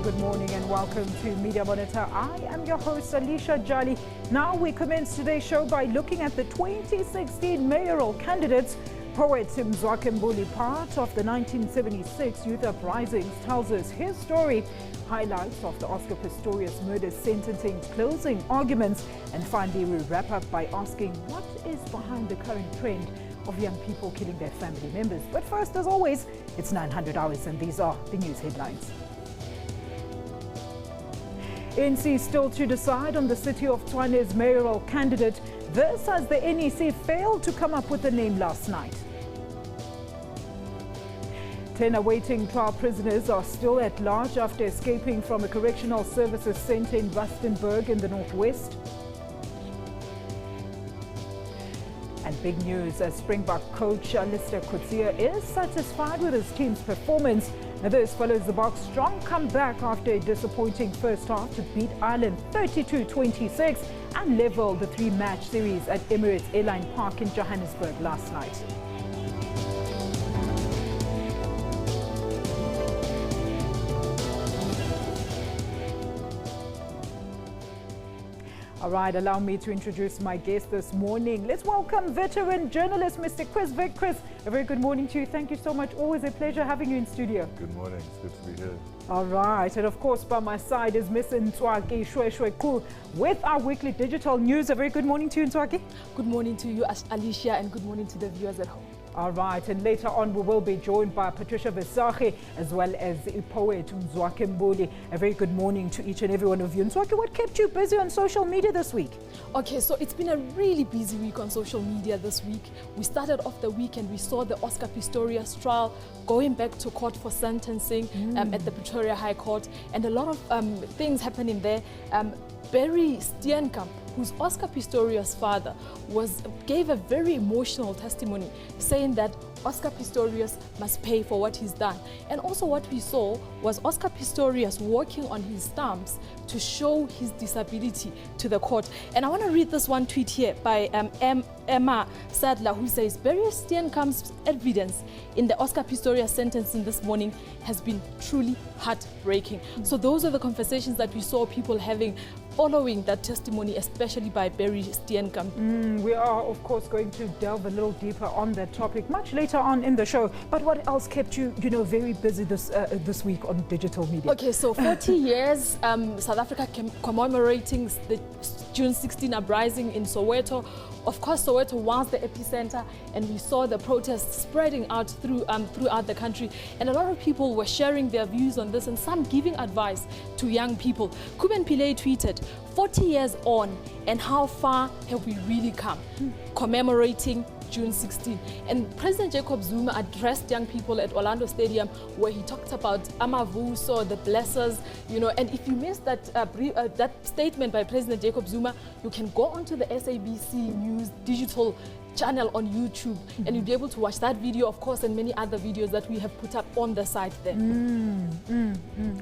good morning and welcome to Media Monitor. I am your host, Alicia Jali. Now we commence today's show by looking at the 2016 mayoral candidates. Poet Mzwakhe Mbuli, part of the 1976 youth uprisings, tells us his story, highlights of the Oscar Pistorious murder sentencing, closing arguments, and finally we wrap up by asking what is behind the current trend of young people killing their family members. But first, as always, it's 900 hours and these are the news headlines. NC still to decide on the City of Tshwane's mayoral candidate. This as the NEC failed to come up with a name last night. 10 awaiting trial prisoners are still at large after escaping from a correctional services centre in Rustenburg in the northwest. And big news as Springbok coach Alicia Jali is satisfied with his team's performance. Now this follows the Boks' strong comeback after a disappointing first half to beat Ireland 32-26 and level the three-match series at Emirates Airline Park in Johannesburg last night. All right, allow me to introduce my guest this morning. Let's welcome veteran journalist Mr. Chris Vic. Chris, a very good morning to you. Thank you so much. Always a pleasure having you in studio. Good morning. It's good to be here. All right, and of course by my side is Miss Mzwakhe Mbuli with our weekly digital news. A very good morning to you, Mzwakhe. Good morning to you, Alicia, and good morning to the viewers at home. All right, and later on we will be joined by Patricia Visache as well as poet Mzwakhe Mbuli. A very good morning to each and every one of you. Mzwakhe, what kept you busy on social media this week? Okay, so it's been a really busy week on social media this week. We started off the week and we saw the Oscar Pistorious trial going back to court for sentencing at the Pretoria High Court, and a lot of things happening there. Barry Steenkamp, who's Oscar Pistorius' father, gave a very emotional testimony saying that Oscar Pistorius must pay for what he's done. And also what we saw was Oscar Pistorius working on his stumps to show his disability to the court. And I want to read this one tweet here by Emma Sadler, who says, Barry Steenkamp's evidence in the Oscar Pistorius sentencing this morning has been truly heartbreaking. So those are the conversations that we saw people having following that testimony, especially by Barry Steenkamp. We are, of course, going to delve a little deeper on that topic much later on in the show. But what else kept you, very busy this week on digital media? Okay, so 40 years, South Africa commemorating the June 16 uprising in Soweto. Of course, Soweto was the epicenter, and we saw the protests spreading out throughout the country. And a lot of people were sharing their views on this, and some giving advice to young people. Kuben Pillay tweeted, 40 years on, and how far have we really come? Commemorating June 16. And President Jacob Zuma addressed young people at Orlando Stadium, where he talked about Amavuso, the blessers, and if you missed that statement by President Jacob Zuma, you can go onto the SABC News digital channel on YouTube, and you'll be able to watch that video, of course, and many other videos that we have put up on the site there.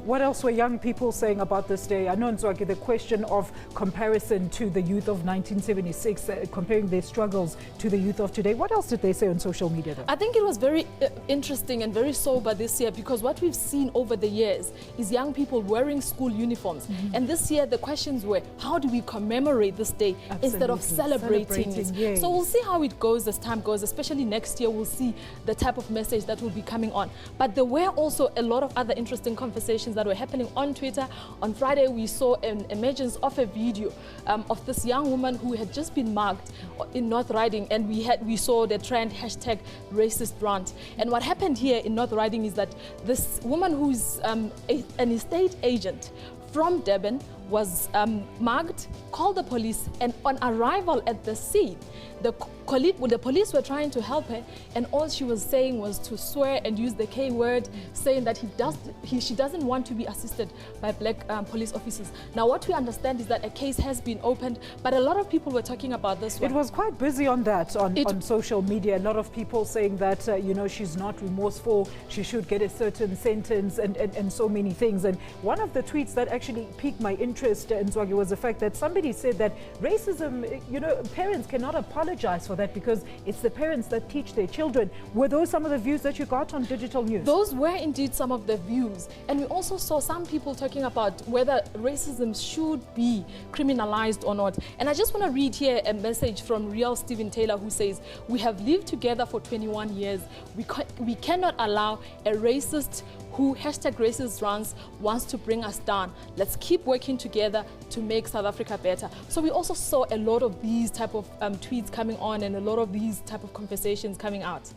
What else were young people saying about this day? I know, Mzwakhe, the question of comparison to the youth of 1976, comparing their struggles to the youth of today. What else did they say on social media, though? I think it was very interesting and very sober this year, because what we've seen over the years is young people wearing school uniforms. And this year the questions were, how do we commemorate this day instead of celebrating it? Yes. So we'll see how it goes as time goes, especially next year. We'll see the type of message that will be coming on. But there were also a lot of other interesting conversations that were happening on Twitter. On Friday, we saw an emergence of a video of this young woman who had just been mugged in North Riding, and we saw the trend #racist rant. And what happened here in North Riding is that this woman who's an estate agent from Durban was mugged, called the police, and on arrival at the scene, the police were trying to help her, and all she was saying was to swear and use the K word, saying that she doesn't want to be assisted by black police officers. Now, what we understand is that a case has been opened, but a lot of people were talking about this one. It was quite busy on that, on social media. A lot of people saying that, she's not remorseful, she should get a certain sentence, and so many things. And one of the tweets that actually piqued my interest interest, Mzwakhe, was the fact that somebody said that racism, parents cannot apologize for that because it's the parents that teach their children. Were those some of the views that you got on digital news? Those were indeed some of the views. And we also saw some people talking about whether racism should be criminalized or not. And I just want to read here a message from Real Stephen Taylor, who says, "We have lived together for 21 years. We cannot allow a racist who #racist runs wants to bring us down. Let's keep working together to make South Africa better." So we also saw a lot of these type of tweets coming on and a lot of these type of conversations coming out.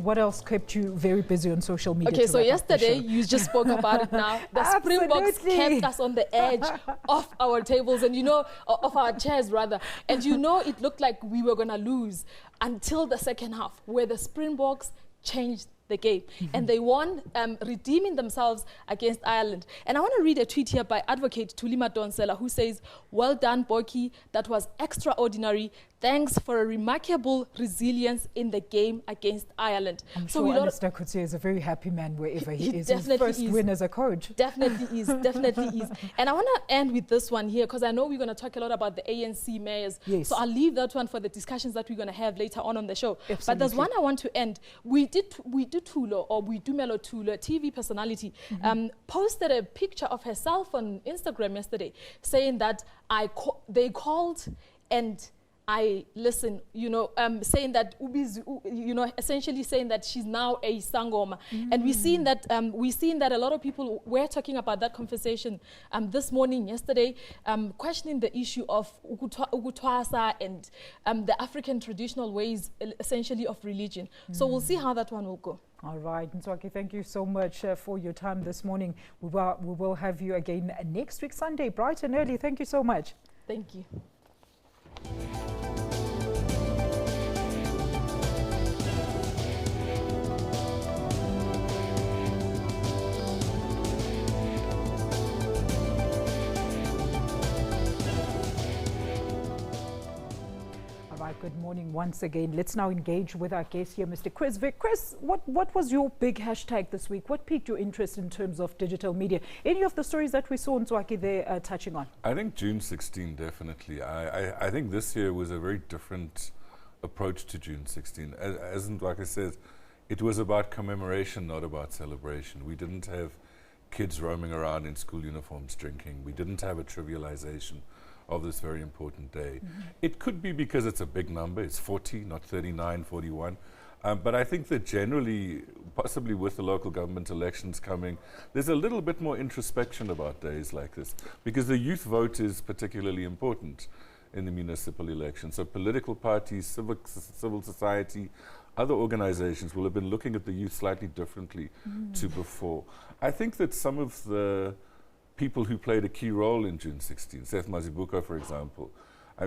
What else kept you very busy on social media? Okay, so yesterday you just spoke about it now. The Springboks kept us on the edge of our tables and of our chairs rather. And it looked like we were gonna lose until the second half, where the Springboks changed the game. And they won, redeeming themselves against Ireland. And I want to read a tweet here by advocate Tulima Donsela, who says, "Well done, Boki. That was extraordinary. Thanks for a remarkable resilience in the game against Ireland." I'm sure Alistair Coetzee is a very happy man wherever he is. His first win as a coach. Definitely is, definitely is. And I want to end with this one here, because I know we're going to talk a lot about the ANC mayors. Yes. So I'll leave that one for the discussions that we're going to have later on the show. Absolutely. But there's one I want to end. We do Melo Tulo, TV personality, posted a picture of herself on Instagram yesterday, saying that they called and I listen, saying that essentially saying that she's now a sangoma. And we've seen that a lot of people were talking about that conversation this morning, yesterday, questioning the issue of ukutwasa and the African traditional ways, essentially, of religion. So we'll see how that one will go. All right, Mzwakhe, thank you so much for your time this morning. We will have you again next week, Sunday, bright and early. Thank you so much. Thank you. Good morning once again. Let's now engage with our guest here, Mr. Chris Vick. Chris, what was your big hashtag this week? What piqued your interest in terms of digital media? Any of the stories that we saw in Mzwakhe there touching on? I think June 16, definitely. I think this year was a very different approach to June 16. As Mzwakhe says, it was about commemoration, not about celebration. We didn't have kids roaming around in school uniforms drinking. We didn't have a trivialization of this very important day. It could be because it's a big number, it's 40, not 39, 41. But I think that generally, possibly with the local government elections coming, there's a little bit more introspection about days like this, because the youth vote is particularly important in the municipal election. So political parties, civil society, other organizations will have been looking at the youth slightly differently to before. I think that some of the people who played a key role in June 16, Seth Mazibuko, for example,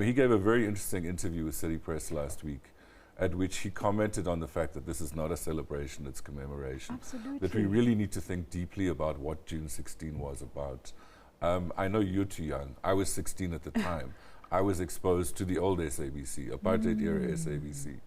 he gave a very interesting interview with City Press last week, at which he commented on the fact that this is not a celebration, it's commemoration. Absolutely. That we really need to think deeply about what June 16 was about. I know you're too young. I was 16 at the time. I was exposed to the old SABC, apartheid-era SABC.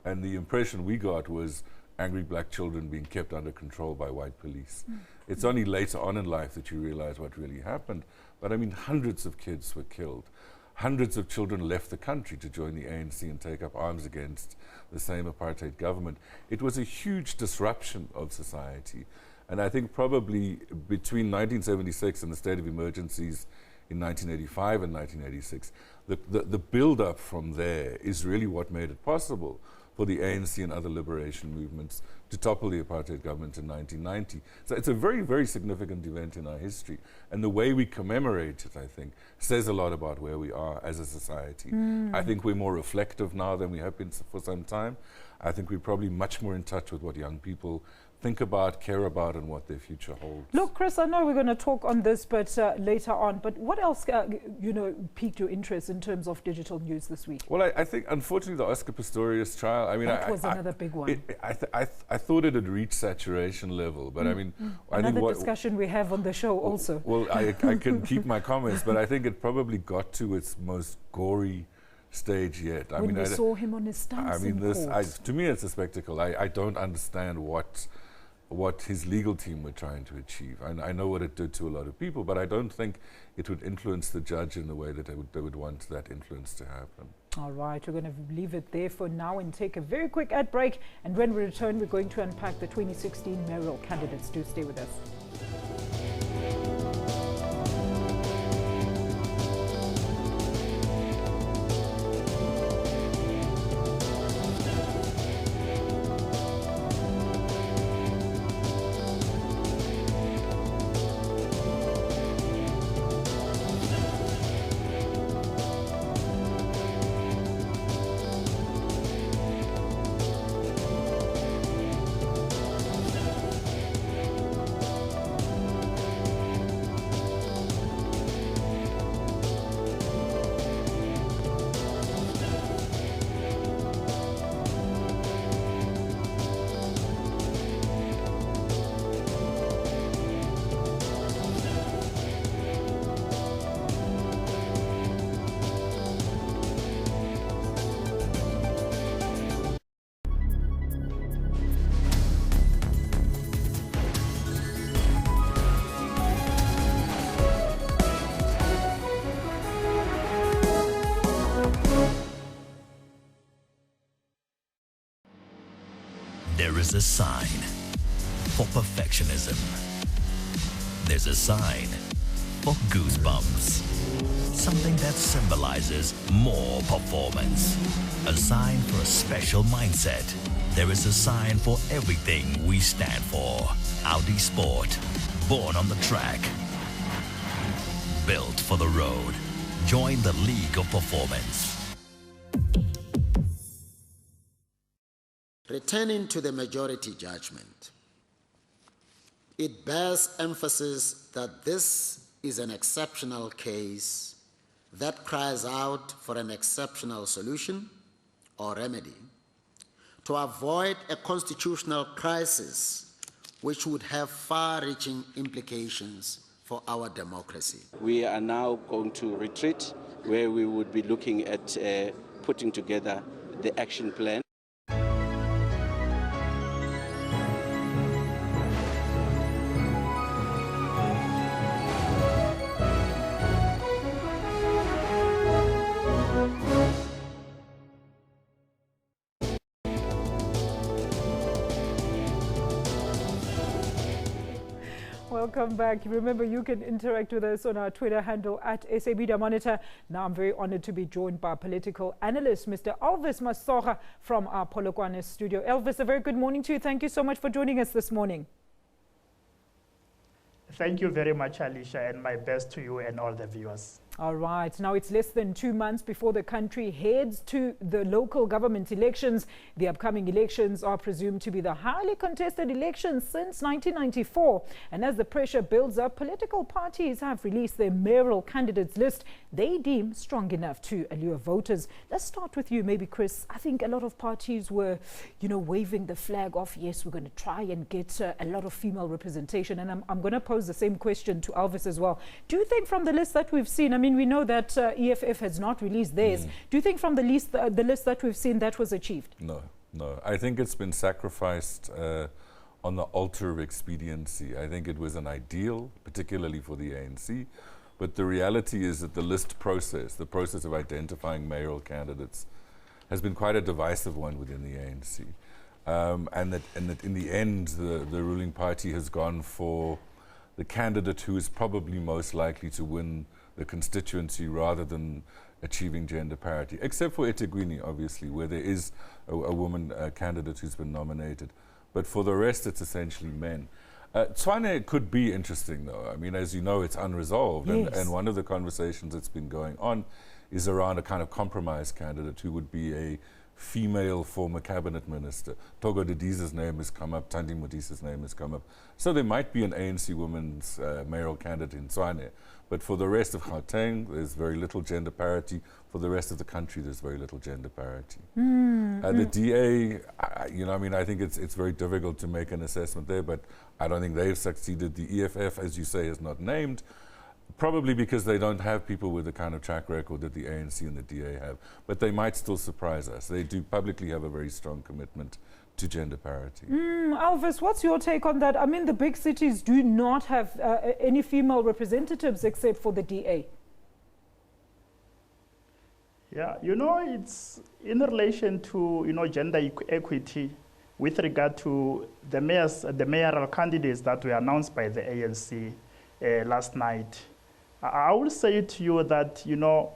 And the impression we got was angry black children being kept under control by white police. It's only later on in life that you realize what really happened. But hundreds of kids were killed. Hundreds of children left the country to join the ANC and take up arms against the same apartheid government. It was a huge disruption of society. And I think probably between 1976 and the state of emergencies in 1985 and 1986, the build-up from there is really what made it possible for the ANC and other liberation movements to topple the apartheid government in 1990. So it's a very, very significant event in our history. And the way we commemorate it, I think, says a lot about where we are as a society. I think we're more reflective now than we have been for some time. I think we're probably much more in touch with what young people think about, care about, and what their future holds. Look, Chris, I know we're going to talk on this but later on, but what else, piqued your interest in terms of digital news this week? Well, I think, unfortunately, the Oscar Pistorious trial, that was another big one. I thought it had reached saturation level, but I think another discussion we have on the show also. Well, I can keep my comments, but I think it probably got to its most gory stage yet. When we saw him on his stance to me it's a spectacle. I don't understand what what his legal team were trying to achieve. And I know what it did to a lot of people, but I don't think it would influence the judge in the way that they would want that influence to happen. All right, we're going to leave it there for now and take a very quick ad break. And when we return, we're going to unpack the 2016 mayoral candidates. Do stay with us. There is a sign for perfectionism. There's a sign for goosebumps. Something that symbolizes more performance. A sign for a special mindset. There is a sign for everything we stand for. Audi Sport, born on the track. Built for the road. Join the League of Performance. Returning to the majority judgment, it bears emphasis that this is an exceptional case that cries out for an exceptional solution or remedy to avoid a constitutional crisis which would have far-reaching implications for our democracy. We are now going to retreat, where we would be looking at putting together the action plan. Welcome back. Remember, you can interact with us on our Twitter handle at SABC Monitor. Now, I'm very honored to be joined by political analyst, Mr. Elvis Mzwakhe from our Polokwane studio. Elvis, a very good morning to you. Thank you so much for joining us this morning. Thank you very much, Alicia, and my best to you and all the viewers. All right. Now, it's less than 2 months before the country heads to the local government elections. The upcoming elections are presumed to be the highly contested elections since 1994. And as the pressure builds up, political parties have released their mayoral candidates list they deem strong enough to allure voters. Let's start with you, maybe, Chris. I think a lot of parties were, waving the flag of, yes, we're going to try and get a lot of female representation. And I'm going to pose the same question to Elvis as well. Do you think from the list that we've seen, I mean, we know that EFF has not released theirs. Do you think from the list that we've seen that was achieved? No. I think it's been sacrificed on the altar of expediency. I think it was an ideal, particularly for the ANC. But the reality is that the list process, the process of identifying mayoral candidates, has been quite a divisive one within the ANC. And that in the end, the ruling party has gone for the candidate who is probably most likely to win the constituency rather than achieving gender parity, except for eThekwini, obviously, where there is a woman candidate who's been nominated. But for the rest, it's essentially men. Tshwane could be interesting, though. I mean, as you know, it's unresolved. Yes. And one of the conversations that's been going on is around a kind of compromise candidate who would be a female former cabinet minister. Togo Didiza's name has come up, Thandi Modisa's name has come up. So there might be an ANC woman's mayoral candidate in Tshwane. But for the rest of Gauteng, there's very little gender parity. For the rest of the country, there's very little gender parity. The DA, I think it's very difficult to make an assessment there, but I don't think they've succeeded. The EFF, as you say, is not named, probably because they don't have people with the kind of track record that the ANC and the DA have. But they might still surprise us. They do publicly have a very strong commitment to gender parity. Elvis, what's your take on that? I mean, the big cities do not have any female representatives except for the DA. Yeah, you know, it's in relation to, you know, gender equity with regard to the mayoral candidates that were announced by the ANC last night. I will say to you that, you know,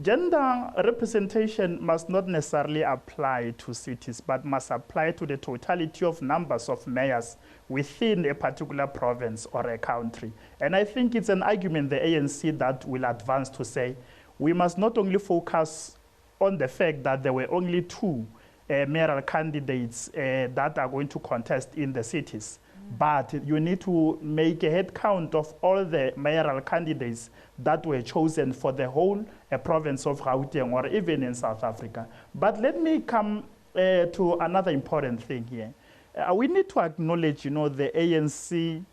gender representation must not necessarily apply to cities, but must apply to the totality of numbers of mayors within a particular province or a country. And I think it's an argument the ANC that will advance to say, we must not only focus on the fact that there were only 2 mayoral candidates that are going to contest in the cities, but you need to make a head count of all the mayoral candidates that were chosen for the whole province of Gauteng or even in South Africa. But let me come to another important thing here. We need to acknowledge, you know, the ANC,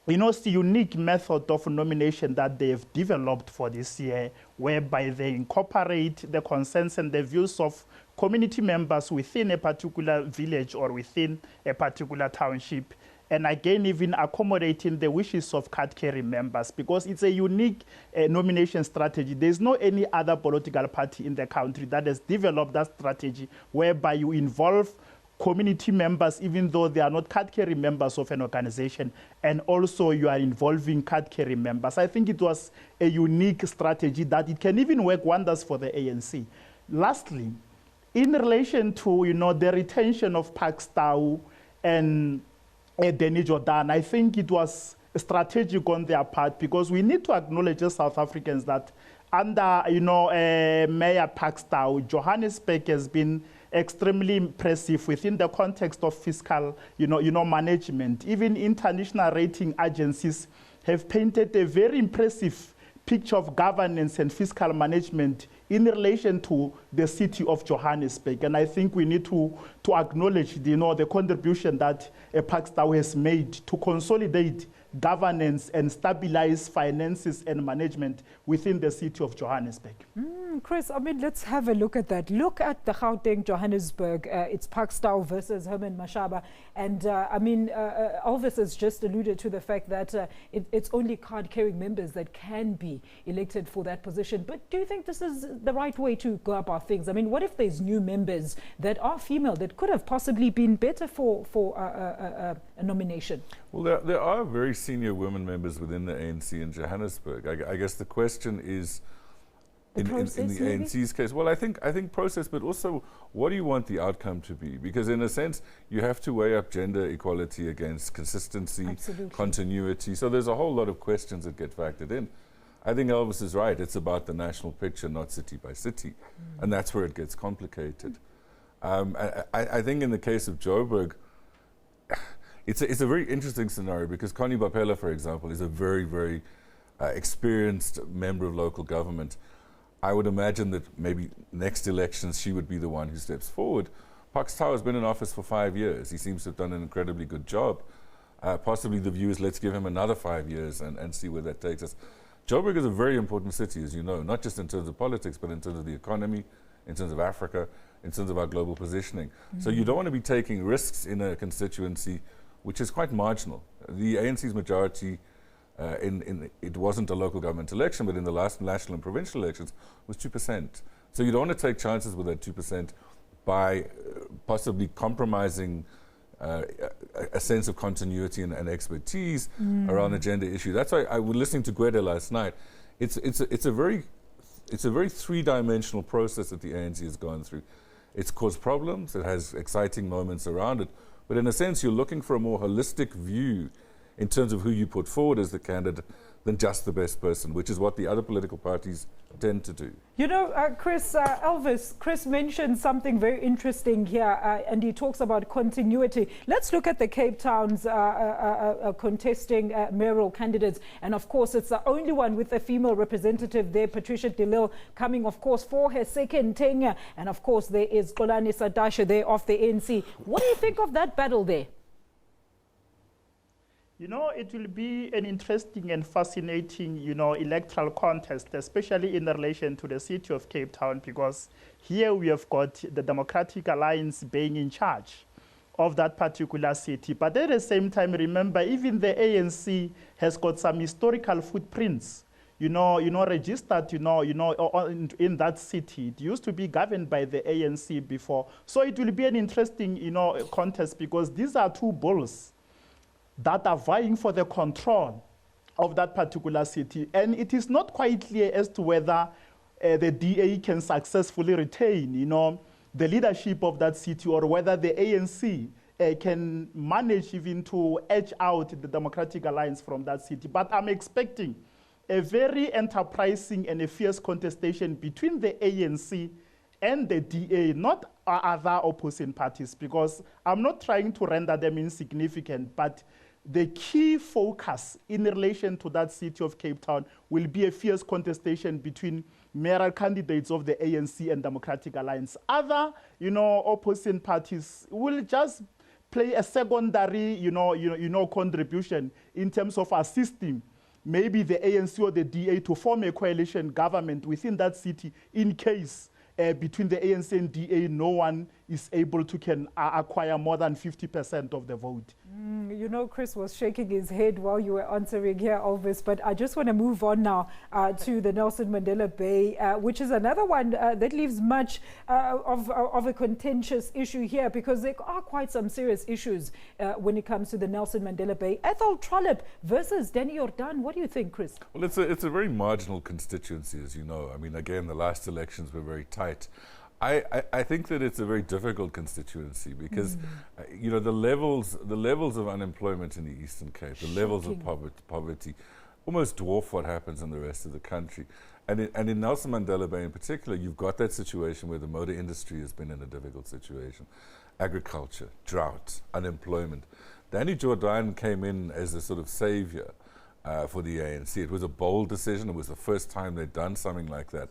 you know, it's the unique method of nomination that they've developed for this year, whereby they incorporate the concerns and the views of community members within a particular village or within a particular township, and again, even accommodating the wishes of card-carrying members, because it's a unique nomination strategy. There's no any other political party in the country that has developed that strategy, whereby you involve community members, even though they are not card-carrying members of an organization, and also you are involving card-carrying members. I think it was a unique strategy that it can even work wonders for the ANC. Lastly, in relation to, you know, the retention of Pakstow and Denny Jordan, I think it was strategic on their part, because we need to acknowledge as South Africans that under, you know, Mayor Pakstow, Johannesburg has been extremely impressive within the context of fiscal, you know, management. Even international rating agencies have painted a very impressive picture of governance and fiscal management in relation to the city of Johannesburg. And I think we need to acknowledge, you know, the contribution that Pakstow has made to consolidate governance and stabilize finances and management within the city of Johannesburg. Chris, I mean, let's have a look at that. Look at the Gauteng, Johannesburg. It's Pakstow versus Herman Mashaba. And I mean, Elvis has just alluded to the fact that it's only card-carrying members that can be elected for that position. But do you think this is the right way to go about things? I mean, what if there's new members that are female that could have possibly been better for a nomination? Well, there are very senior women members within the ANC in Johannesburg. I guess the question is, in the ANC's case, well, I think process, but also what do you want the outcome to be? Because in a sense, you have to weigh up gender equality against consistency, continuity. So there's a whole lot of questions that get factored in. I think Elvis is right. It's about the national picture, not city by city. And that's where it gets complicated. I think in the case of Joburg, it's a very interesting scenario, because Connie Bapela, for example, is a very, very experienced member of local government. I would imagine that maybe next elections she would be the one who steps forward. Pakstow has been in office for 5 years. He seems to have done an incredibly good job. Possibly the view is, let's give him another 5 years and see where that takes us. Joburg is a very important city, as you know, not just in terms of politics, but in terms of the economy, in terms of Africa, in terms of our global positioning. So you don't want to be taking risks in a constituency which is quite marginal. The ANC's majority, it wasn't a local government election, but in the last national and provincial elections, was 2%. So you don't want to take chances with that 2% by possibly compromising a sense of continuity and expertise around the gender issue. That's why I was listening to Gwede last night. It's a very three-dimensional process that the ANC has gone through. It's caused problems. It has exciting moments around it. But in a sense, you're looking for a more holistic view in terms of who you put forward as the candidate than just the best person, which is what the other political parties tend to do. You know, Chris mentioned something very interesting here, and he talks about continuity. Let's look at the Cape Town's contesting mayoral candidates. And of course, it's the only one with a female representative there, Patricia de Lille, coming, of course, for her second tenure. And of course, there is Xolani Sadashe there of the ANC. What do you think of that battle there? You know, it will be an interesting and fascinating, electoral contest, especially in relation to the city of Cape Town, because here we have got the Democratic Alliance being in charge of that particular city. But at the same time, remember, even the ANC has got some historical footprints, registered, in that city. It used to be governed by the ANC before. So it will be an interesting, contest, because these are two bulls that are vying for the control of that particular city. And it is not quite clear as to whether the DA can successfully retain, the leadership of that city, or whether the ANC can manage even to edge out the Democratic Alliance from that city. But I'm expecting a very enterprising and a fierce contestation between the ANC and the DA, not other opposing parties, because I'm not trying to render them insignificant, but the key focus in relation to that city of Cape Town will be a fierce contestation between mayoral candidates of the ANC and Democratic Alliance. Other, opposing parties will just play a secondary, contribution in terms of assisting maybe the ANC or the DA to form a coalition government within that city in case between the ANC and DA, no one is able to acquire more than 50% of the vote. Chris was shaking his head while you were answering here, Elvis, but I just want to move on now to the Nelson Mandela Bay, which is another one that leaves much of a contentious issue here, because there are quite some serious issues when it comes to the Nelson Mandela Bay. Ethel Trollip versus Danny Jordan. What do you think, Chris? Well, it's a very marginal constituency, as you know. I mean, again, the last elections were very tight. I think that it's a very difficult constituency because, the levels of unemployment in the Eastern Cape, the levels of poverty almost dwarf what happens in the rest of the country. And in Nelson Mandela Bay in particular, you've got that situation where the motor industry has been in a difficult situation. Agriculture, drought, unemployment. Danny Jordan came in as a sort of savior for the ANC. It was a bold decision. It was the first time they'd done something like that.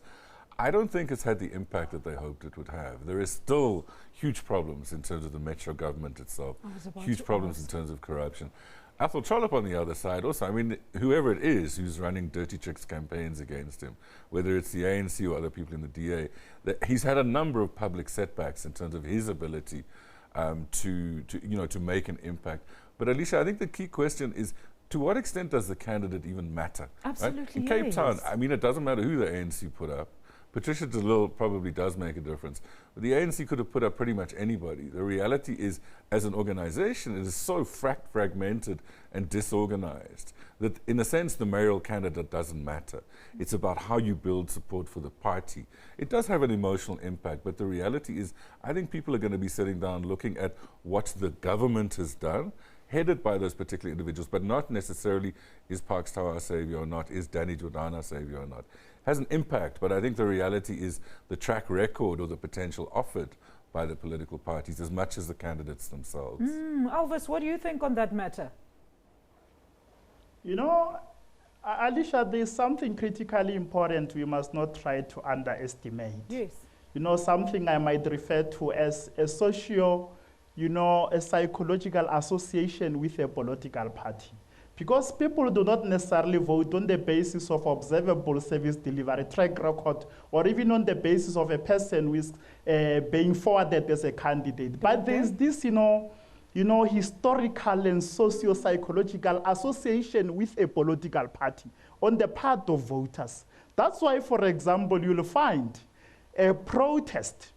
I don't think it's had the impact that they hoped it would have. There is still huge problems in terms of the metro government itself, huge problems in terms of corruption. Ethel Trollip on the other side also, I mean, whoever it is who's running dirty tricks campaigns against him, whether it's the ANC or other people in the DA, he's had a number of public setbacks in terms of his ability to make an impact. But Alicia, I think the key question is, to what extent does the candidate even matter? Absolutely, right? In Cape Town, I mean, it doesn't matter who the ANC put up. Patricia de Lille probably does make a difference. But the ANC could have put up pretty much anybody. The reality is, as an organization, it is so fragmented and disorganized that, in a sense, the mayoral candidate doesn't matter. It's about how you build support for the party. It does have an emotional impact, but the reality is, I think people are going to be sitting down looking at what the government has done, headed by those particular individuals, but not necessarily is Parks Tower our savior or not, is Danny Jordan our savior or not. Has an impact, but I think the reality is the track record or the potential offered by the political parties as much as the candidates themselves. Elvis, what do you think on that matter? Alicia, there's something critically important we must not try to underestimate. Yes. Something I might refer to as a a psychological association with a political party. Because people do not necessarily vote on the basis of observable service delivery, track record, or even on the basis of a person who is being forwarded as a candidate. But there's this, historical and socio-psychological association with a political party on the part of voters. That's why, for example, you'll find a protest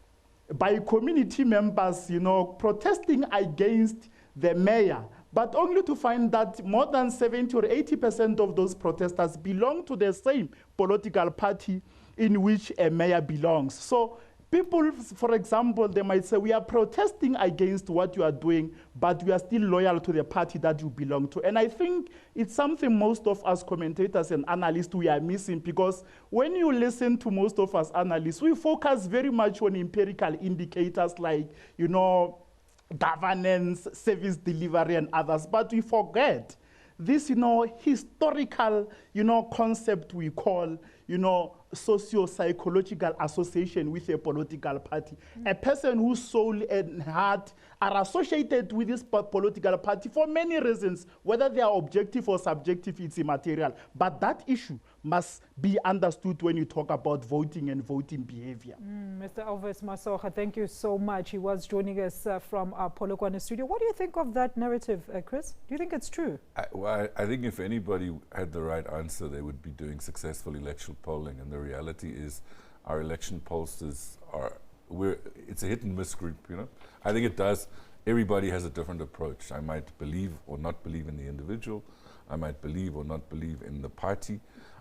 by community members, protesting against the mayor, but only to find that more than 70 or 80% of those protesters belong to the same political party in which a mayor belongs. So people, for example, they might say, we are protesting against what you are doing, but we are still loyal to the party that you belong to. And I think it's something most of us commentators and analysts, we are missing, because when you listen to most of us analysts, we focus very much on empirical indicators like, governance, service delivery, and others, but we forget this, historical, concept we call, socio-psychological association with a political party. A person whose soul and heart are associated with this political party for many reasons, whether they are objective or subjective, it's immaterial. But that issue must be understood when you talk about voting and voting behavior. Mr. Elvis Mzwakhe, thank you so much. He was joining us from our Polokwane studio. What do you think of that narrative, Chris? Do you think it's true? I think if anybody had the right answer, they would be doing successful election polling. And the reality is our election pollsters it's a hit and miss group, I think it does. Everybody has a different approach. I might believe or not believe in the individual. I might believe or not believe in the party.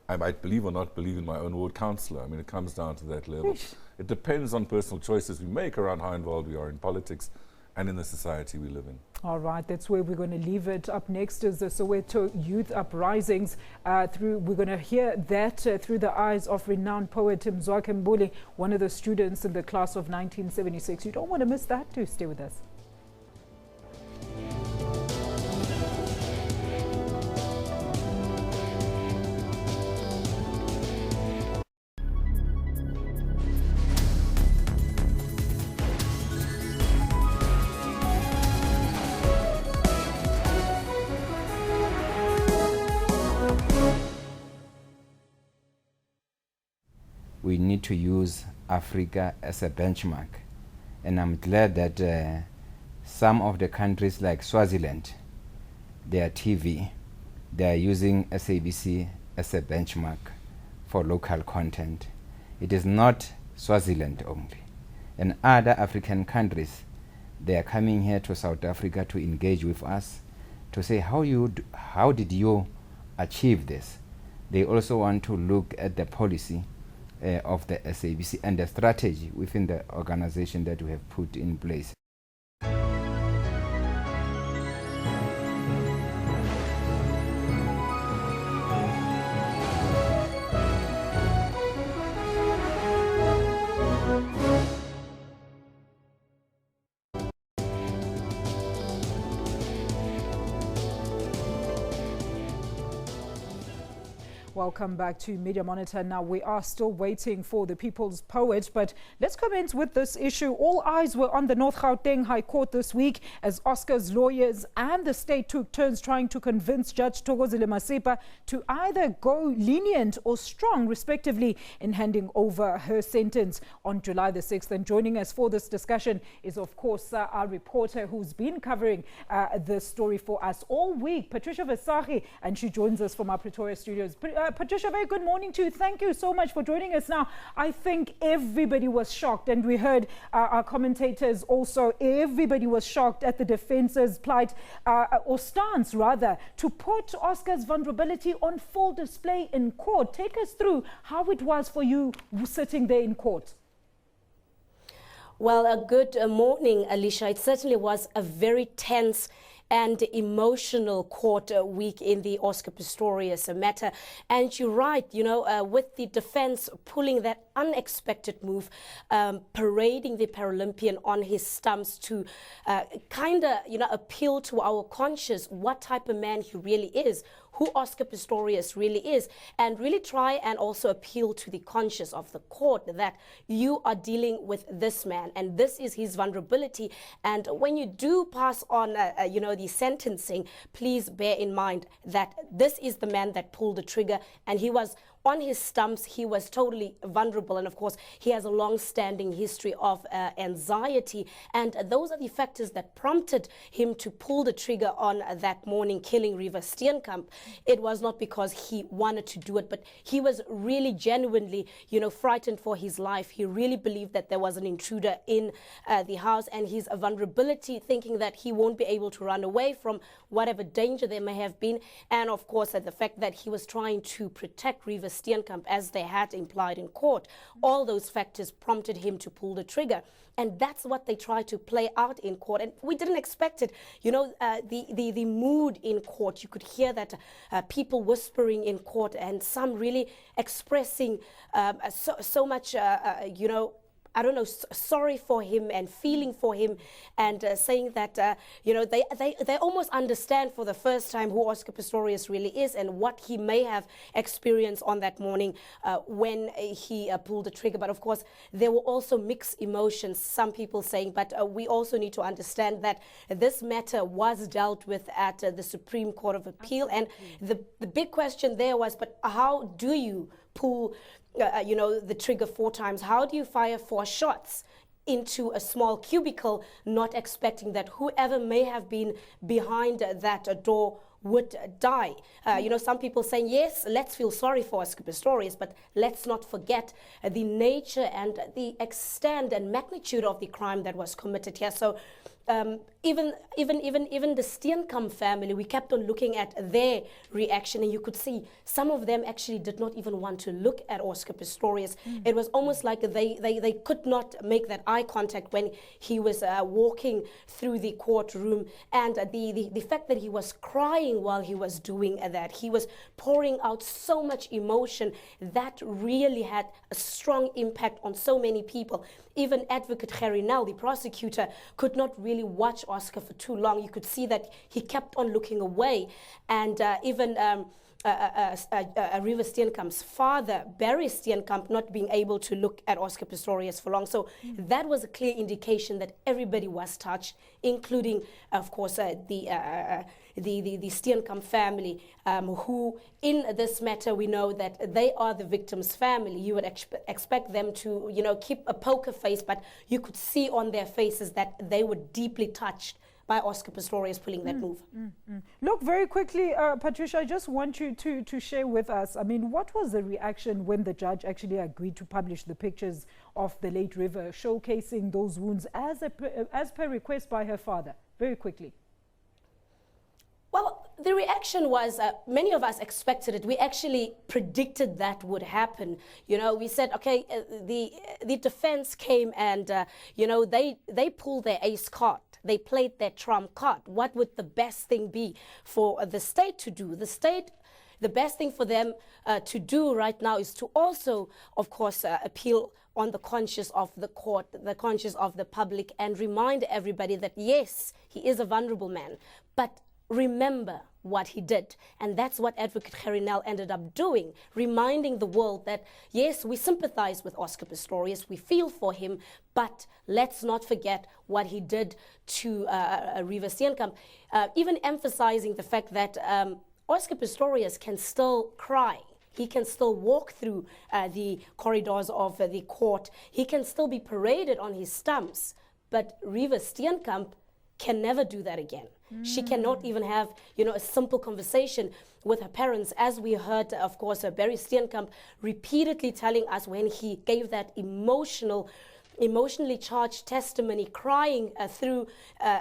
I might believe or not believe in my own ward councillor. I mean, it comes down to that level. It depends on personal choices we make around how involved we are in politics and in the society we live in. All right, that's where we're going to leave it. Up next is the Soweto youth uprisings. We're going to hear that through the eyes of renowned poet Mzwakhe Mbuli, one of the students in the class of 1976. You don't want to miss that. Do stay with us. We need to use Africa as a benchmark. And I'm glad that some of the countries like Swaziland, their TV, they are using SABC as a benchmark for local content. It is not Swaziland only. And other African countries, they are coming here to South Africa to engage with us, to say, how did you achieve this? They also want to look at the policy of the SABC and the strategy within the organization that we have put in place. Welcome back to Media Monitor. Now, we are still waiting for the People's Poet, but let's commence with this issue. All eyes were on the North Gauteng High Court this week as Oscar's lawyers and the state took turns trying to convince Judge Thokozile Masipa to either go lenient or strong, respectively, in handing over her sentence on July the 6th. And joining us for this discussion is, of course, our reporter who's been covering this story for us all week, Patricia Visagie, and she joins us from our Pretoria studios. Patricia, very good morning to you. Thank you so much for joining us. Now, I think everybody was shocked, and we heard our commentators also, everybody was shocked at the defense's plight, or stance rather, to put Oscar's vulnerability on full display in court. Take us through how it was for you sitting there in court. Well, a good morning, Alicia. It certainly was a very tense and emotional court week in the Oscar Pistorious matter. And you're right, with the defense pulling that unexpected move, parading the Paralympian on his stumps to appeal to our conscience what type of man he really is, who Oscar Pistorious really is, and really try and also appeal to the conscience of the court that you are dealing with this man and this is his vulnerability. And when you do pass on, the sentencing, please bear in mind that this is the man that pulled the trigger, and he was on his stumps. He was totally vulnerable, and of course he has a long-standing history of anxiety, and those are the factors that prompted him to pull the trigger on that morning, killing Riva Steenkamp. It was not because he wanted to do it, but he was really genuinely frightened for his life. He really believed that there was an intruder in the house, and his vulnerability, thinking that he won't be able to run away from whatever danger there may have been, and of course the fact that he was trying to protect Riva Steenkamp, as they had implied in court. All those factors prompted him to pull the trigger, and that's what they tried to play out in court, and we didn't expect it. The mood in court, you could hear that people whispering in court, and some really expressing so much I don't know, sorry for him and feeling for him, and saying that, you know, they almost understand for the first time who Oscar Pistorius really is and what he may have experienced on that morning when he pulled the trigger. But of course, there were also mixed emotions, some people saying, but we also need to understand that this matter was dealt with at the Supreme Court of Appeal. Absolutely. And the big question there was, but how do you pull you know, the trigger 4 times? How do you fire 4 shots into a small cubicle, not expecting that whoever may have been behind that door would die? You know, some people saying, yes, let's feel sorry for Oscar Pistorius, but let's not forget the nature and the extent and magnitude of the crime that was committed here. So even the Steenkamp family, we kept on looking at their reaction, and you could see some of them actually did not even want to look at Oscar Pistorius. It was almost like they could not make that eye contact when he was walking through the courtroom, and the fact that he was crying while he was doing that, he was pouring out so much emotion, that really had a strong impact on so many people. Even Advocate Gerinel, the prosecutor, could not really watch Oscar for too long. You could see that he kept on looking away. And even Riva Steenkamp's father, Barry Steenkamp, not being able to look at Oscar Pistorius for long. So that was a clear indication that everybody was touched, including, of course, the Steenkamp family, who in this matter, we know that they are the victim's family. You would expect them to, you know, keep a poker face, but you could see on their faces that they were deeply touched by Oscar Pistorius pulling that move. Look, very quickly, Patricia, I just want you to share with us, I mean, what was the reaction when the judge actually agreed to publish the pictures of the late Riva, showcasing those wounds as per request by her father? Very quickly. Well, the reaction was, many of us expected it. We actually predicted that would happen. You know, we said, okay, the defense came and, you know, they pulled their ace card. They played their trump card. What would the best thing be for the state to do? The best thing for them to do right now is to also, of course, appeal on the conscience of the court, the conscience of the public, and remind everybody that, yes, he is a vulnerable man, but remember what he did. And that's what Advocate Gerinel ended up doing, reminding the world that, yes, we sympathize with Oscar Pistorius, we feel for him, but let's not forget what he did to Riva Steenkamp, even emphasizing the fact that Oscar Pistorius can still cry. He can still walk through the corridors of the court. He can still be paraded on his stumps. But Riva Steenkamp can never do that again. She cannot even have, you know, a simple conversation with her parents, as we heard, of course, Barry Steenkamp repeatedly telling us when he gave that emotionally charged testimony, crying through,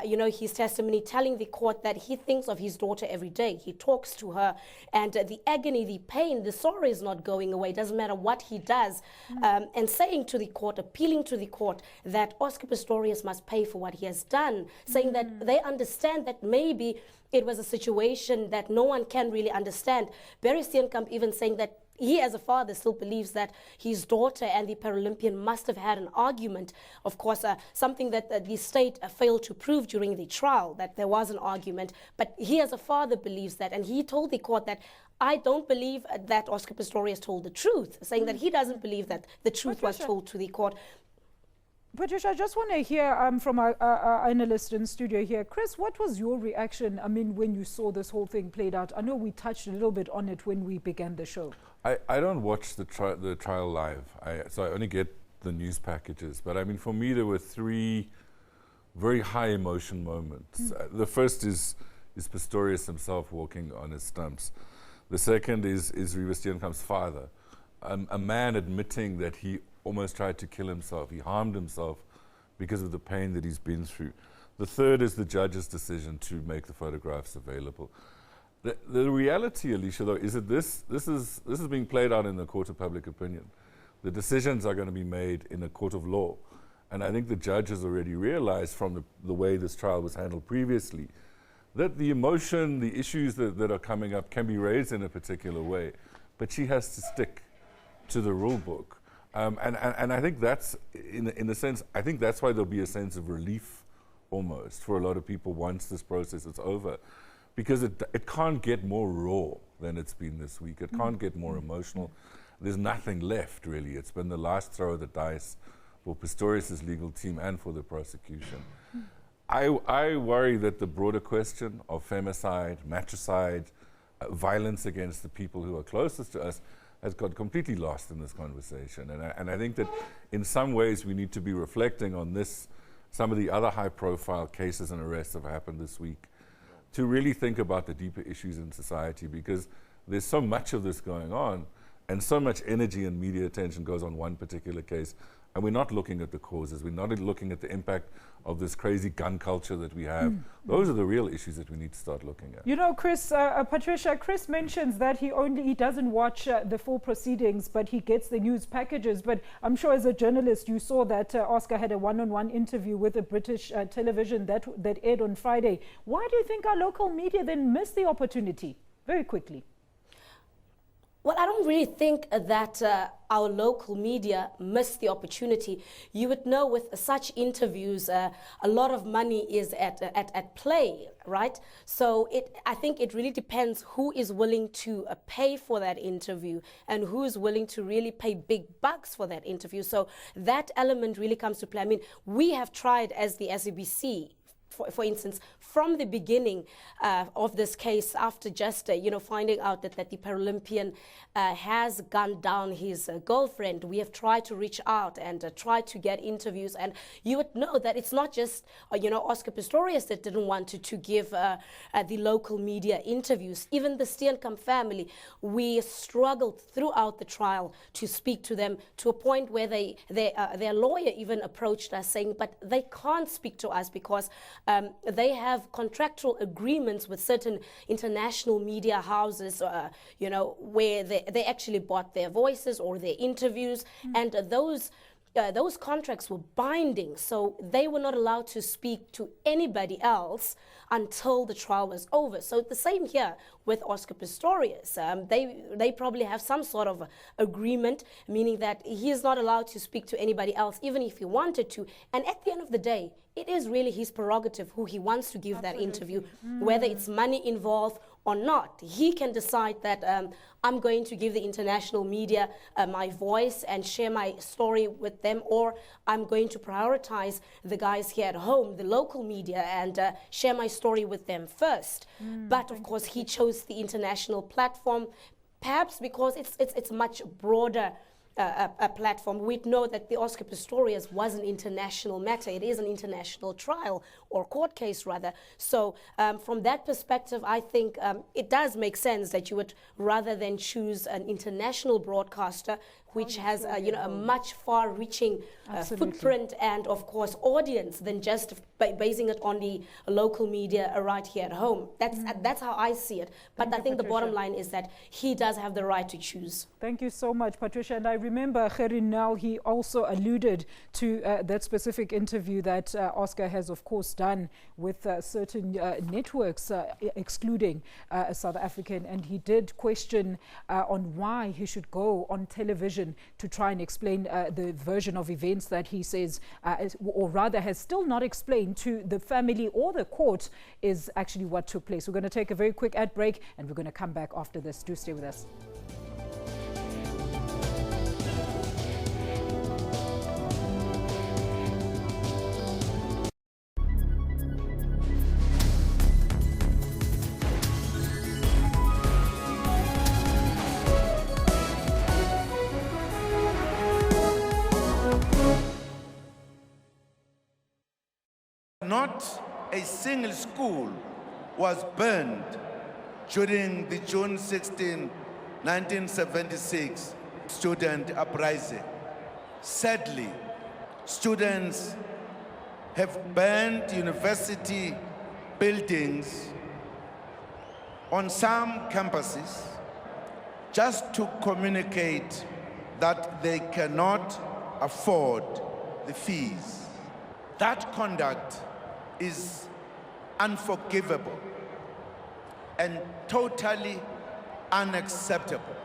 you know, his testimony, telling the court that he thinks of his daughter every day. He talks to her, and the agony, the pain, the sorrow is not going away. Doesn't matter what he does, and saying to the court, appealing to the court that Oscar Pistorius must pay for what he has done, saying that they understand that maybe it was a situation that no one can really understand. Barry Steenkamp even saying that he, as a father, still believes that his daughter and the Paralympian must have had an argument. Of course, something that the state failed to prove during the trial, that there was an argument. But he, as a father, believes that. And he told the court that, I don't believe that Oscar Pistorius told the truth, saying that he doesn't believe that the truth was told to the court. Patricia, I just want to hear from our analyst in studio here. Chris, what was your reaction, I mean, when you saw this whole thing played out? I know we touched a little bit on it when we began the show. I don't watch the trial live, so I only get the news packages. But I mean, for me, there were 3 very high emotion moments. The first is Pistorius himself walking on his stumps. The second is Riva Steenkamp's father, a man admitting that he almost tried to kill himself. He harmed himself because of the pain that he's been through. The third is the judge's decision to make the photographs available. The reality, Alicia, though, is that this is being played out in the court of public opinion. The decisions are going to be made in a court of law. And I think the judge has already realized from the way this trial was handled previously that the emotion, the issues that are coming up can be raised in a particular way. But she has to stick to the rule book. And I think that's, in a sense, I think that's why there'll be a sense of relief almost for a lot of people once this process is over. Because it can't get more raw than it's been this week. It can't get more emotional. There's nothing left, really. It's been the last throw of the dice for Pistorius' legal team and for the prosecution. I worry that the broader question of femicide, matricide, violence against the people who are closest to us has got completely lost in this conversation. And I think that in some ways we need to be reflecting on this, some of the other high-profile cases and arrests that have happened this week, to really think about the deeper issues in society, because there's so much of this going on and so much energy and media attention goes on one particular case, and we're not looking at the causes. We're not looking at the impact of this crazy gun culture that we have. Those are the real issues that we need to start looking at. You know, Chris, Patricia, Chris mentions that he doesn't watch the full proceedings, but he gets the news packages. But I'm sure as a journalist, you saw that Oscar had a one-on-one interview with a British television that aired on Friday. Why do you think our local media then missed the opportunity? Very quickly. Well, I don't really think that our local media missed the opportunity. You would know with such interviews, a lot of money is at play, right? So I think it really depends who is willing to pay for that interview and who is willing to really pay big bucks for that interview. So that element really comes to play. I mean, we have tried as the SABC, for instance, from the beginning of this case, after just finding out that the Paralympian has gunned down his girlfriend, we have tried to reach out and try to get interviews. And you would know that it's not just Oscar Pistorious that didn't want to give the local media interviews. Even the Steenkamp family, we struggled throughout the trial to speak to them, to a point where their lawyer even approached us saying, but they can't speak to us because they have contractual agreements with certain international media houses, where they actually bought their voices or their interviews, and those contracts were binding, so they were not allowed to speak to anybody else until the trial was over. So the same here with Oscar Pistorious. They probably have some sort of agreement, meaning that he is not allowed to speak to anybody else, even if he wanted to. And at the end of the day, it is really his prerogative who he wants to give that interview, whether it's money involved or not. He can decide that I'm going to give the international media my voice and share my story with them, or I'm going to prioritize the guys here at home, the local media, and share my story with them first. But of course, he chose the international platform, perhaps because it's much broader a platform. We know that the Oscar Pistorius was an international matter. It is an international trial, or court case rather. So from that perspective, I think it does make sense that you would rather than choose an international broadcaster which has a much far-reaching footprint and, of course, audience than just basing it on the local media right here at home. That's how I see it. But I think the bottom line is that he does have the right to choose. Thank you so much, Patricia. And I remember Gerin now, he also alluded to that specific interview that Oscar has, of course, done with certain networks, excluding South African. And he did question on why he should go on television to try and explain the version of events that he says, or rather has still not explained to the family or the court, is actually what took place. We're going to take a very quick ad break and we're going to come back after this. Do stay with us. Not a single school was burned during the June 16, 1976 student uprising. Sadly, students have burned university buildings on some campuses just to communicate that they cannot afford the fees. That conduct is unforgivable and totally unacceptable.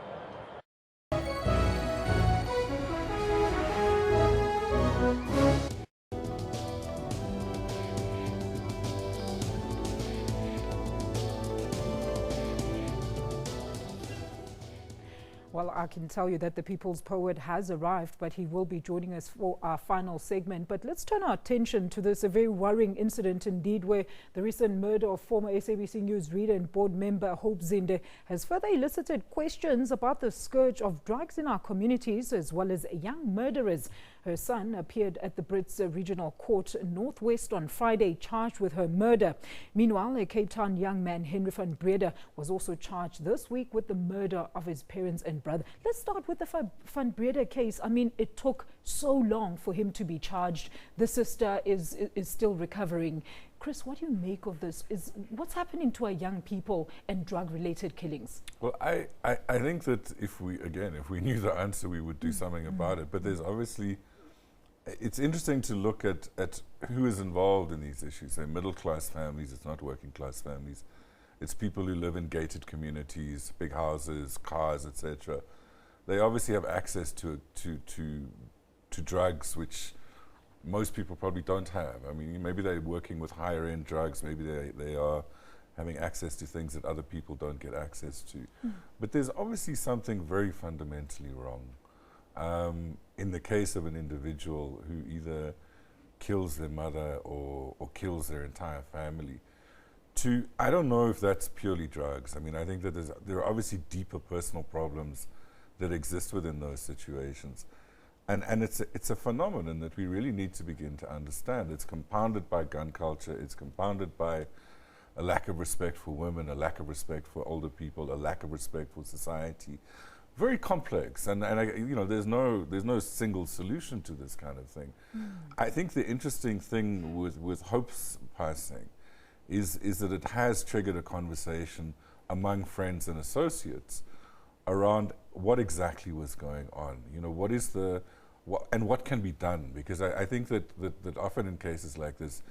Well, I can tell you that the People's Poet has arrived, but he will be joining us for our final segment. But let's turn our attention to this, a very worrying incident indeed, where the recent murder of former SABC News reader and board member Hope Zinde has further elicited questions about the scourge of drugs in our communities, as well as young murderers. Her son appeared at the Brits Regional Court Northwest on Friday, charged with her murder. Meanwhile, a Cape Town young man, Henry van Breda, was also charged this week with the murder of his parents and brother. Let's start with the van Breda case. I mean, it took so long for him to be charged. The sister is still recovering. Chris, what do you make of this? What's happening to our young people and drug-related killings? Well, I think that if we knew the answer, we would do something about it. But there's obviously, it's interesting to look at who is involved in these issues. They're middle-class families, it's not working-class families. It's people who live in gated communities, big houses, cars, etc. They obviously have access to drugs, which most people probably don't have. I mean, maybe they're working with higher end drugs, maybe they are having access to things that other people don't get access to. But there's obviously something very fundamentally wrong. In the case of an individual who either kills their mother or kills their entire family. I don't know if that's purely drugs. I mean, I think that there are obviously deeper personal problems that exist within those situations. And it's a phenomenon that we really need to begin to understand. It's compounded by gun culture. It's compounded by a lack of respect for women, a lack of respect for older people, a lack of respect for society. Very complex, and there's no single solution to this kind of thing. I think the interesting thing with Hope's passing is that it has triggered a conversation among friends and associates around what exactly was going on. You know, what can be done? Because I think that often in cases like this,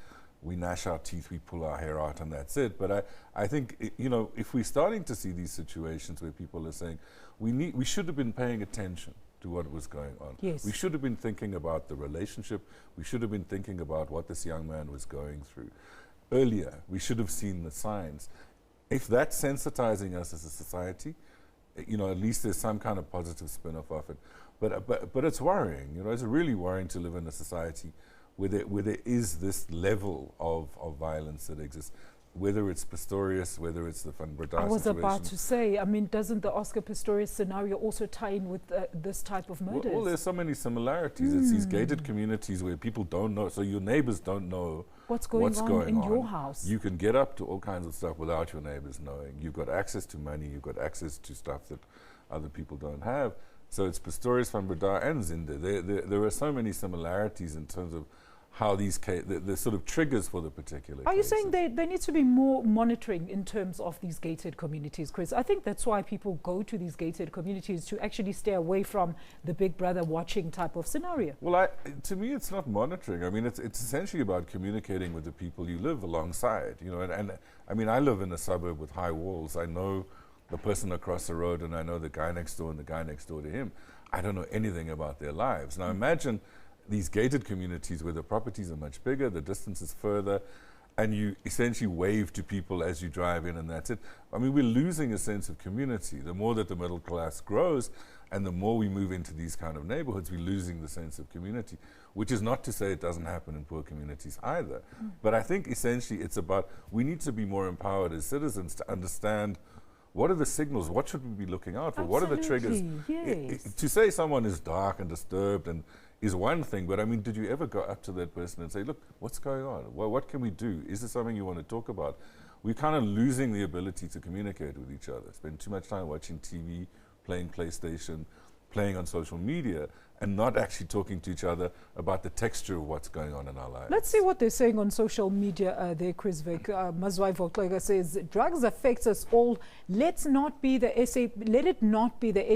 we gnash our teeth, we pull our hair out, and that's it. But I think, if we're starting to see these situations where people are saying, we should have been paying attention to what was going on. Yes. We should have been thinking about the relationship. We should have been thinking about what this young man was going through. Earlier, we should have seen the signs. If that's sensitizing us as a society, at least there's some kind of positive spin-off of it. But it's worrying. It's really worrying to live in a society where there is this level of violence that exists, whether it's Pistorius, whether it's the Van Breda I was situation. about to say, I mean, doesn't the Oscar Pistorious scenario also tie in with this type of murders? Well, there's so many similarities. It's these gated communities where people don't know, so your neighbors don't know what's going on in your house. You can get up to all kinds of stuff without your neighbors knowing. You've got access to money, you've got access to stuff that other people don't have. So it's Pistorius, Van Breda, and Zinde. There are so many similarities in terms of how these the sort of triggers for the particular Are cases. you saying there needs to be more monitoring in terms of these gated communities, Chris? I think that's why people go to these gated communities, to actually stay away from the big brother watching type of scenario. Well, to me, it's not monitoring. I mean, it's essentially about communicating with the people you live alongside. And I mean, I live in a suburb with high walls. I know the person across the road, and I know the guy next door and the guy next door to him. I don't know anything about their lives. Now, imagine these gated communities where the properties are much bigger, the distance is further, and you essentially wave to people as you drive in, and that's it. I mean, we're losing a sense of community. The more that the middle class grows and the more we move into these kind of neighborhoods, we're losing the sense of community, which is not to say it doesn't happen in poor communities either. But I think essentially it's about, we need to be more empowered as citizens to understand what are the signals, what should we be looking out for, Absolutely. what are the triggers. Yes. To say someone is dark and disturbed and is one thing, but I mean, did you ever go up to that person and say, look, what's going on? Well, what can we do? Is there something you want to talk about? We're kind of losing the ability to communicate with each other. Spend too much time watching TV, playing PlayStation, playing on social media, and not actually talking to each other about the texture of what's going on in our lives. Let's see what they're saying on social media there, Chris Vic. Mzwakhe Mbuli says, drugs affects us all. Let it not be the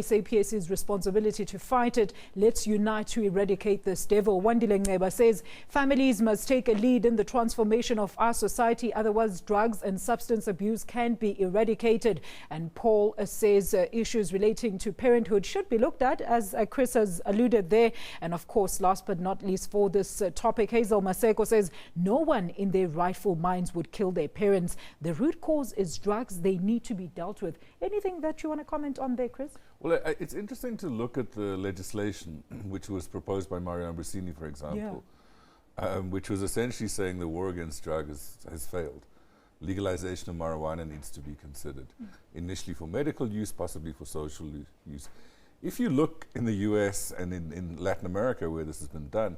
SAPS's responsibility to fight it. Let's unite to eradicate this devil. Wandile Ngeba says, families must take a lead in the transformation of our society. Otherwise, drugs and substance abuse can be eradicated. And Paul says issues relating to parenthood should be looked at, as Chris has alluded there. And of course, last but not least for this topic, Hazel Maseko says, no one in their rightful minds would kill their parents. The root cause is drugs. They need to be dealt with. Anything that you want to comment on there, Chris? Well, it's interesting to look at the legislation which was proposed by Mario Ambrosini, for example, which was essentially saying the war against drugs has failed. Legalization of marijuana needs to be considered, initially for medical use, possibly for social use. If you look in the US and in Latin America where this has been done,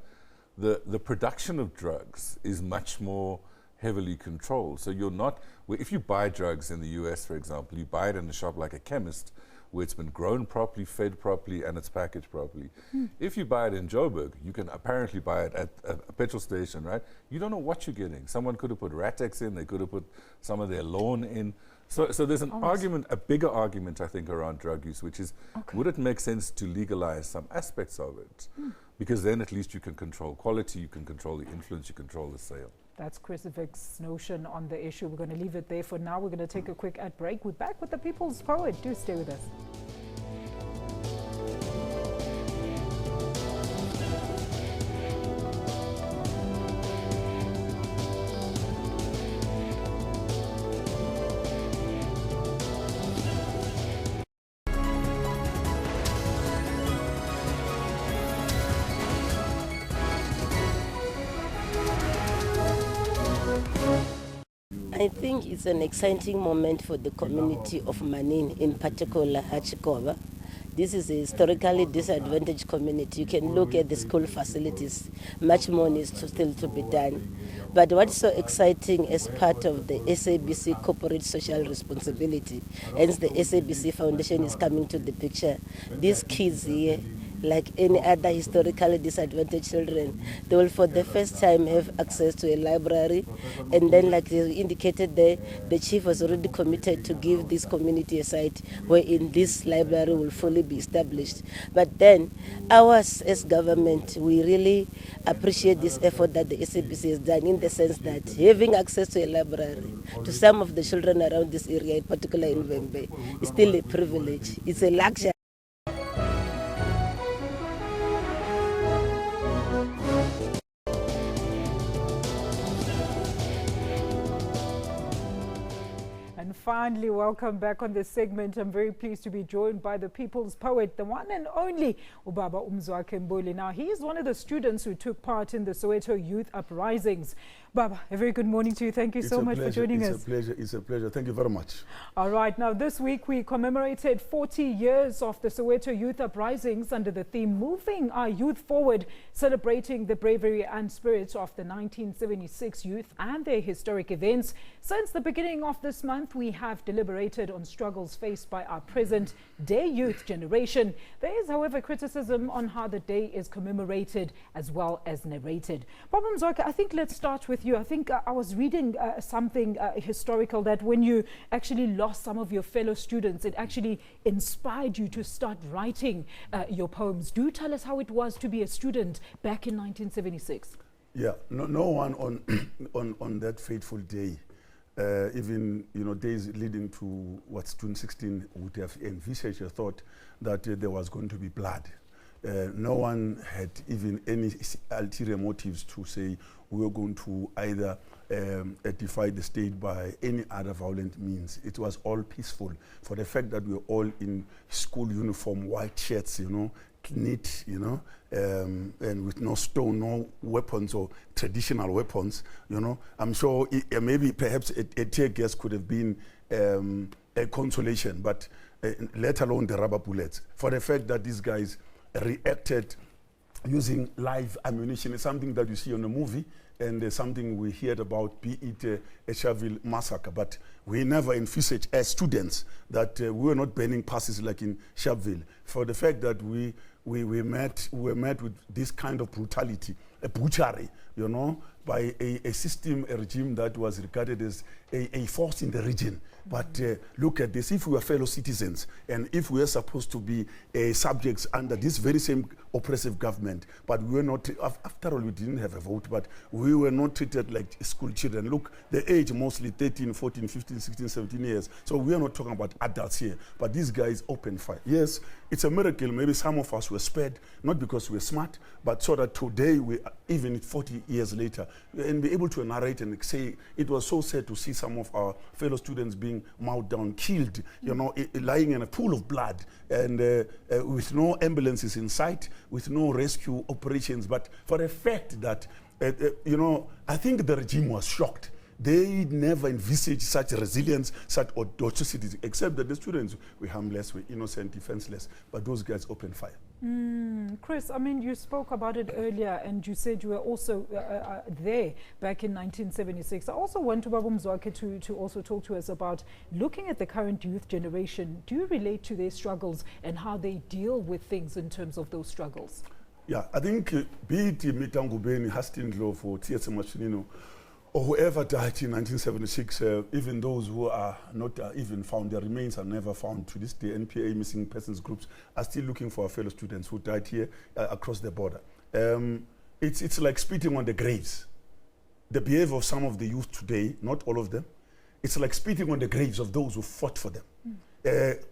the production of drugs is much more heavily controlled. So you're not, if you buy drugs in the US, for example, you buy it in a shop like a chemist, where it's been grown properly, fed properly, and it's packaged properly. If you buy it in Joburg, you can apparently buy it at a petrol station, right? You don't know what you're getting. Someone could have put Ratex in, they could have put some of their lawn in. So there's an argument, a bigger argument, I think, around drug use, which is, would it make sense to legalize some aspects of it? Because then at least you can control quality, you can control the influence, you control the sale. That's Chris Vic's notion on the issue. We're going to leave it there for now. We're going to take a quick ad break. We're back with the People's Poet. Do stay with us. I think it's an exciting moment for the community of Manin, in particular Achikova. This is a historically disadvantaged community. You can look at the school facilities. Much more needs still to be done. But what's so exciting as part of the SABC corporate social responsibility, hence the SABC Foundation is coming to the picture. These kids here, like any other historically disadvantaged children, they will for the first time have access to a library. And then, like they indicated there, the chief was already committed to give this community a site wherein this library will fully be established. But then, ours as government, we really appreciate this effort that the SABC has done, in the sense that having access to a library to some of the children around this area, in particular in Vembe, is still a privilege. It's a luxury. Finally, welcome back on this segment. I'm very pleased to be joined by the People's Poet, the one and only Ubaba Mzwakhe Mbuli. Now, he is one of the students who took part in the Soweto Youth Uprisings. Baba, a very good morning to you. Thank you so much for joining us. It's a pleasure. It's a pleasure. Thank you very much. All right. Now, this week we commemorated 40 years of the Soweto Youth Uprisings under the theme Moving Our Youth Forward, celebrating the bravery and spirit of the 1976 youth and their historic events. Since the beginning of this month, we have deliberated on struggles faced by our present-day youth generation. There is, however, criticism on how the day is commemorated as well as narrated. Baba Mzwakhe, I think let's start with you. I think I was reading something historical, that when you actually lost some of your fellow students, it actually inspired you to start writing your poems. Do tell us how it was to be a student back in 1976. Yeah, no one on that fateful day, even days leading to what June 16 would have envisaged, a thought that there was going to be blood. No one had even any ulterior motives to say we were going to either defy the state by any other violent means. It was all peaceful, for the fact that we were all in school uniform, white shirts, neat, and with no stone, no weapons or traditional weapons, I'm sure maybe perhaps a tear gas could have been a consolation, but let alone the rubber bullets. For the fact that these guys reacted using live ammunition is something that you see on the movie, and something we heard about, be it a Sharpeville massacre. But we never envisaged as students that we were not burning passes like in Sharpeville. For the fact that we were met with this kind of brutality, a butchery, by a system, a regime that was regarded as a force in the region. But look at this, if we were fellow citizens, and if we were supposed to be subjects under this very same oppressive government, but we were not, after all, we didn't have a vote, but we we were not treated like school children. Look, the age mostly 13, 14, 15, 16, 17 years. So we are not talking about adults here. But these guys opened fire. Yes, it's a miracle. Maybe some of us were spared, not because we're smart, but so that today, we, even 40 years later, and be able to narrate and say, it was so sad to see some of our fellow students being mowed down, killed, you know, lying in a pool of blood, and with no ambulances in sight, with no rescue operations. But for a fact that, you know, I think the regime was shocked. They never envisaged such resilience, such audacity, except that the students were harmless, were innocent, defenseless, but those guys opened fire. Chris, I mean, you spoke about it earlier, and you said you were also there back in 1976. I also want Babu Mzwakhe to also talk to us about looking at the current youth generation. Do you relate to their struggles and how they deal with things in terms of those struggles? Yeah, I think be it Mitangubeni, Hastings Law for T.S. Machinino, or whoever died in 1976, even those who are not even found, their remains are never found. To this day, NPA missing persons groups are still looking for our fellow students who died here across the border. It's like spitting on the graves. The behavior of some of the youth today, not all of them, it's like spitting on the graves of those who fought for them.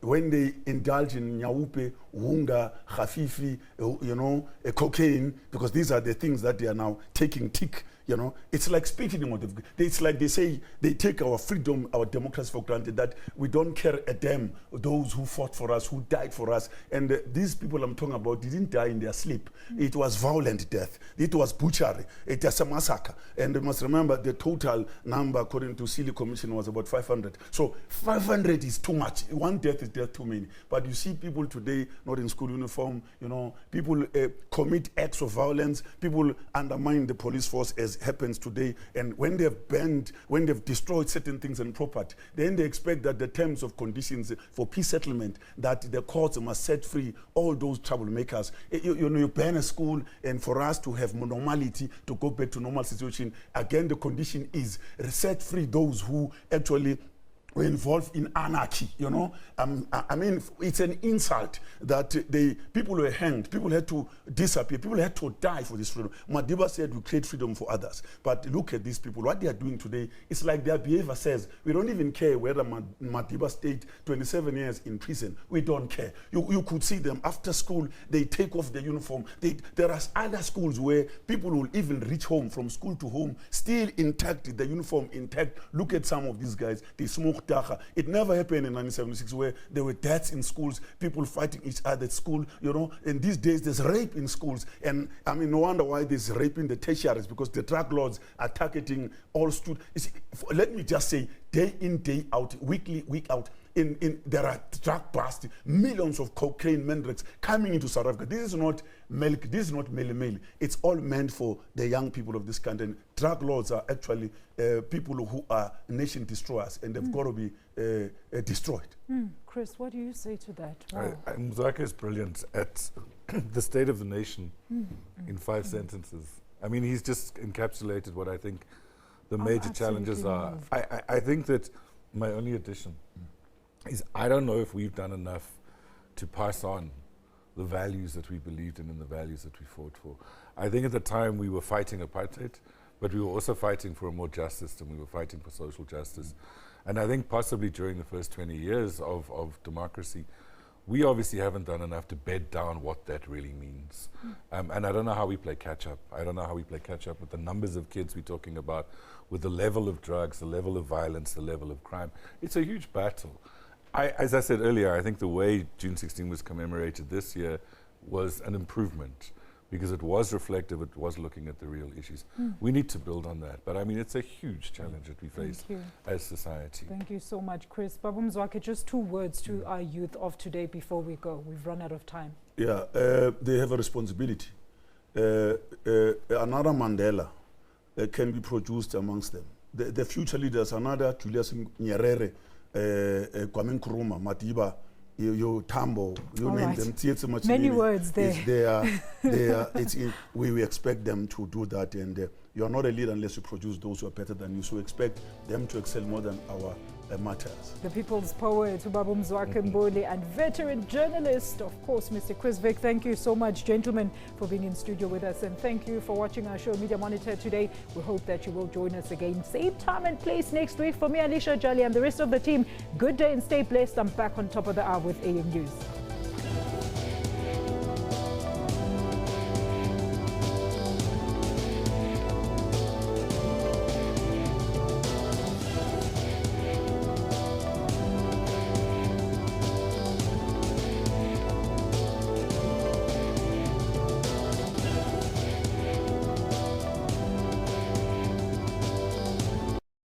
When they indulge in nyaupe, hunga, hafifi, you know, cocaine, because these are the things that they are now taking tick. You know, it's like spitting on them. It's like they say they take our freedom, our democracy for granted, that we don't care a damn those who fought for us, who died for us. And these people I'm talking about didn't die in their sleep. It was violent death. It was butchery. It was a massacre. And you must remember the total number, according to Silly Commission, was about 500. So 500 is too much. One death is death too many. But you see people today not in school uniform, you know, people commit acts of violence, people undermine the police force as happens today, and when they've banned, when they've destroyed certain things and property, then they expect that the terms of conditions for peace settlement, that the courts must set free all those troublemakers. You know, you ban a school, and for us to have normality, to go back to normal situation, again, the condition is set free those who actually were involved in anarchy, you know. I mean, it's an insult that people were hanged, people had to disappear, people had to die for this freedom. Madiba said we create freedom for others. But look at these people, what they are doing today, it's like their behavior says, we don't even care whether Madiba stayed 27 years in prison. We don't care. You could see them after school, they take off their uniform. There are other schools where people will even reach home from school to home, still intact, the uniform intact. Look at some of these guys, they smoke. It never happened in 1976 where there were deaths in schools, people fighting each other at school, you know. And these days there's rape in schools. And I mean, no wonder why there's rape in the tertiaries, because the drug lords are targeting all students. Let me just say, day in, day out, weekly, week out, there are drug busts, millions of cocaine mandrakes coming into South Africa. This is not milk, this is not mele. It's all meant for the young people of this country. And drug lords are actually people who are nation destroyers, and they've got to be destroyed. Chris, what do you say to that? Wow. Mzwakhe is brilliant at the state of the nation in 5 sentences. I mean, he's just encapsulated what I think the major challenges are. I think that my only addition is I don't know if we've done enough to pass on the values that we believed in and the values that we fought for. I think at the time we were fighting apartheid, but we were also fighting for a more just system. We were fighting for social justice. And I think possibly during the first 20 years of democracy, we obviously haven't done enough to bed down what that really means. And I don't know how we play catch up. I don't know how we play catch up with the numbers of kids we're talking about, with the level of drugs, the level of violence, the level of crime. It's a huge battle. As I said earlier, I think the way June 16 was commemorated this year was an improvement, because it was reflective, it was looking at the real issues. We need to build on that. But I mean, it's a huge challenge that we face as society. Thank you so much, Chris. Babu Mzwakhe, just 2 words to our youth of today before we go. We've run out of time. Yeah, they have a responsibility. Another Mandela can be produced amongst them. The future leaders, another Julius Nyerere, Kwame Nkrumah, Madiba, you Tambo, you name them. Many words there. We expect them to do that, and you are not a leader unless you produce those who are better than you. So expect them to excel more than our matters. The people's poet, Mzwakhe Mbuli, and veteran journalist, of course, Mr. Chris Vick. Thank you so much, gentlemen, for being in studio with us. And thank you for watching our show, Media Monitor, today. We hope that you will join us again, same time and place next week. For me, Alicia Jali, and the rest of the team, good day and stay blessed. I'm back on top of the hour with AM News.